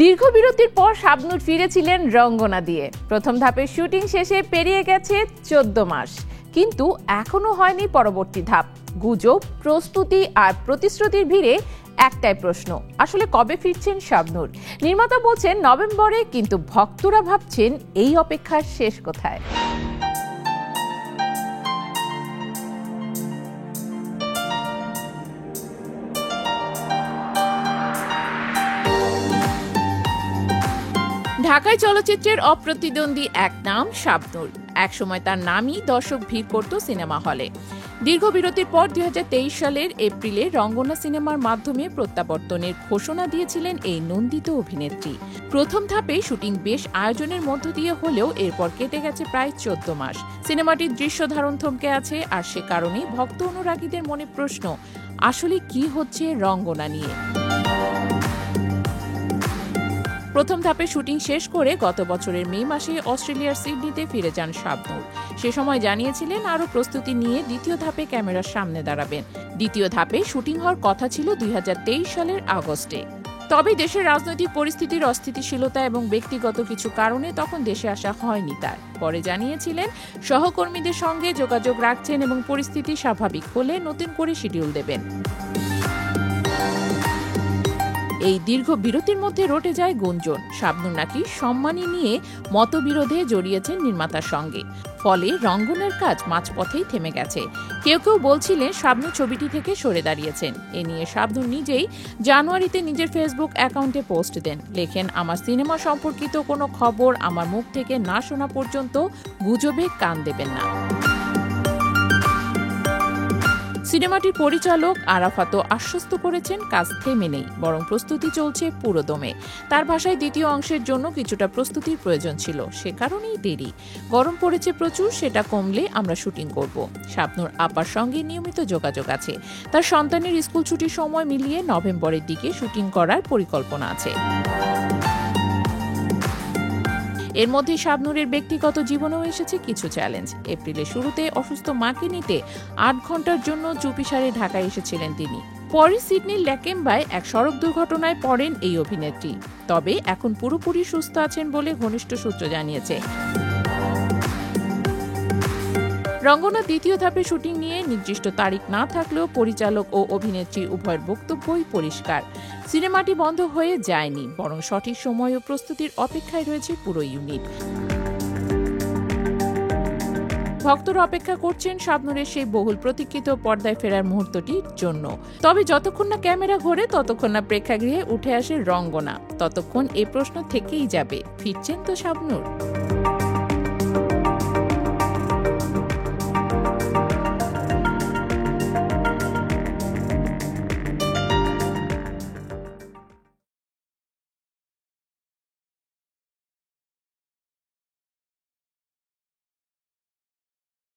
দীর্ঘ বিরতির পর শাবনূর ফিরেছিলেন রঙ্গনা দিয়ে। প্রথম ধাপের শুটিং শেষে পেরিয়ে গেছে 14 মাস, কিন্তু এখনো হয়নি পরবর্তী ধাপ। গুজব, প্রস্তুতি আর প্রতিশ্রুতির ভিড়ে একটাই প্রশ্ন, আসলে কবে ফিরছেন শাবনূর? নির্মাতা বলছেন নভেম্বরে, কিন্তু ভক্তরা ভাবছেন এই অপেক্ষার শেষ কোথায়। ঢাকায় চলচ্চিত্রের অপ্রতিদ্বন্দ্বী এক নাম শাবনূর। একসময় তার নামই দর্শক ভিড় করত সিনেমা হলে। দীর্ঘ বিরতির পর 2023 সালের এপ্রিলে রঙ্গনা সিনেমার মাধ্যমে প্রত্যাবর্তনের ঘোষণা দিয়েছিলেন এই নন্দিত অভিনেত্রী। প্রথম ধাপে শুটিং বেশ আয়োজনের মধ্য দিয়ে হলেও এরপর কেটে গেছে প্রায় 14 মাস। সিনেমাটির দৃশ্য ধারণ থমকে আছে, আর সে কারণে ভক্ত অনুরাগীদের মনে প্রশ্ন, আসলে কি হচ্ছে রঙ্গনা নিয়ে। প্রথম ধাপে শুটিং শেষ করে গত বছরের মে মাসে অস্ট্রেলিয়ার সিডনিতে ফিরে যান শাবনূর। সে সময় জানিয়েছিলেন আরও প্রস্তুতি নিয়ে দ্বিতীয় ধাপে ক্যামেরার সামনে দাঁড়াবেন। দ্বিতীয় ধাপে শুটিং হওয়ার কথা ছিল 2023 সালের আগস্টে। তবে দেশের রাজনৈতিক পরিস্থিতির অস্থিতিশীলতা এবং ব্যক্তিগত কিছু কারণে তখন দেশে আসা হয়নি তার। পরে জানিয়েছিলেন সহকর্মীদের সঙ্গে যোগাযোগ রাখছেন এবং পরিস্থিতি স্বাভাবিক হলে নতুন করে শিডিউল দেবেন। এই দীর্ঘ বিরতির মধ্যে রটে যায় গুঞ্জন, শাবনূর নাকি সম্মানী নিয়ে মতবিরোধে জড়িয়েছেন নির্মাতার সঙ্গে। ফলে রঙ্গনের কাজ মাঝপথেই থেমে গেছে। কেউ কেউ বলছিলেন শাবনূর ছবিটি থেকে সরে দাঁড়িয়েছেন। এ নিয়ে শাবনূর নিজেই জানুয়ারিতে নিজের ফেসবুক অ্যাকাউন্টে পোস্ট দেন, লেখেন, আমার সিনেমা সম্পর্কিত কোনো খবর আমার মুখ থেকে না শোনা পর্যন্ত গুজবে কান দেবেন না। সিনেমাটির পরিচালক আরাফাতও আশ্বস্ত করেছেন কাজ থেমে নেই, বরং প্রস্তুতি চলছে পুরোদমে। তার ভাষায় দ্বিতীয় অংশের জন্য কিছুটা প্রস্তুতির প্রয়োজন ছিল, সে কারণেই দেরি। গরম পড়েছে প্রচুর, সেটা কমলে আমরা শুটিং করব। শাবনূর আপার সঙ্গে নিয়মিত যোগাযোগ আছে। তার সন্তানের স্কুল ছুটির সময় মিলিয়ে নভেম্বরের দিকে শুটিং করার পরিকল্পনা আছে। এর মধ্যে শাবনূরের ব্যক্তিগত জীবনেও এসেছে কিছু চ্যালেঞ্জ। এপ্রিলের শুরুতে অসুস্থ মাকে নিতে 8 ঘন্টার জন্য চুপিসারে ঢাকায় এসেছিলেন তিনি। পরে সিডনির ল্যাকেম্বায় এক সড়ক দুর্ঘটনায় পড়েন এই অভিনেত্রী। তবে এখন পুরোপুরি সুস্থ আছেন বলে ঘনিষ্ঠ সূত্র জানিয়েছে। রঙ্গনা দ্বিতীয় ধাপে শুটিং নিয়ে নির্দিষ্ট তারিখ না থাকলেও পরিচালক ও অভিনেত্রী উভয়ের বক্তব্যই পরিষ্কার। সিনেমাটি বন্ধ হয়ে যায়নি, বরং সঠিক সময় ও প্রস্তুতির অপেক্ষায় রয়েছে পুরো ইউনিট। ভক্তরা অপেক্ষা করছেন শাবনূরের সেই বহুল প্রতীক্ষিত পর্দায় ফেরার মুহূর্তটির জন্য। তবে যতক্ষণ না ক্যামেরা ঘোরে, ততক্ষণ না প্রেক্ষাগৃহে উঠে আসে রঙ্গনা, ততক্ষণ এই প্রশ্ন থেকেই যাবে, ফিরছেন তো শাবনূর?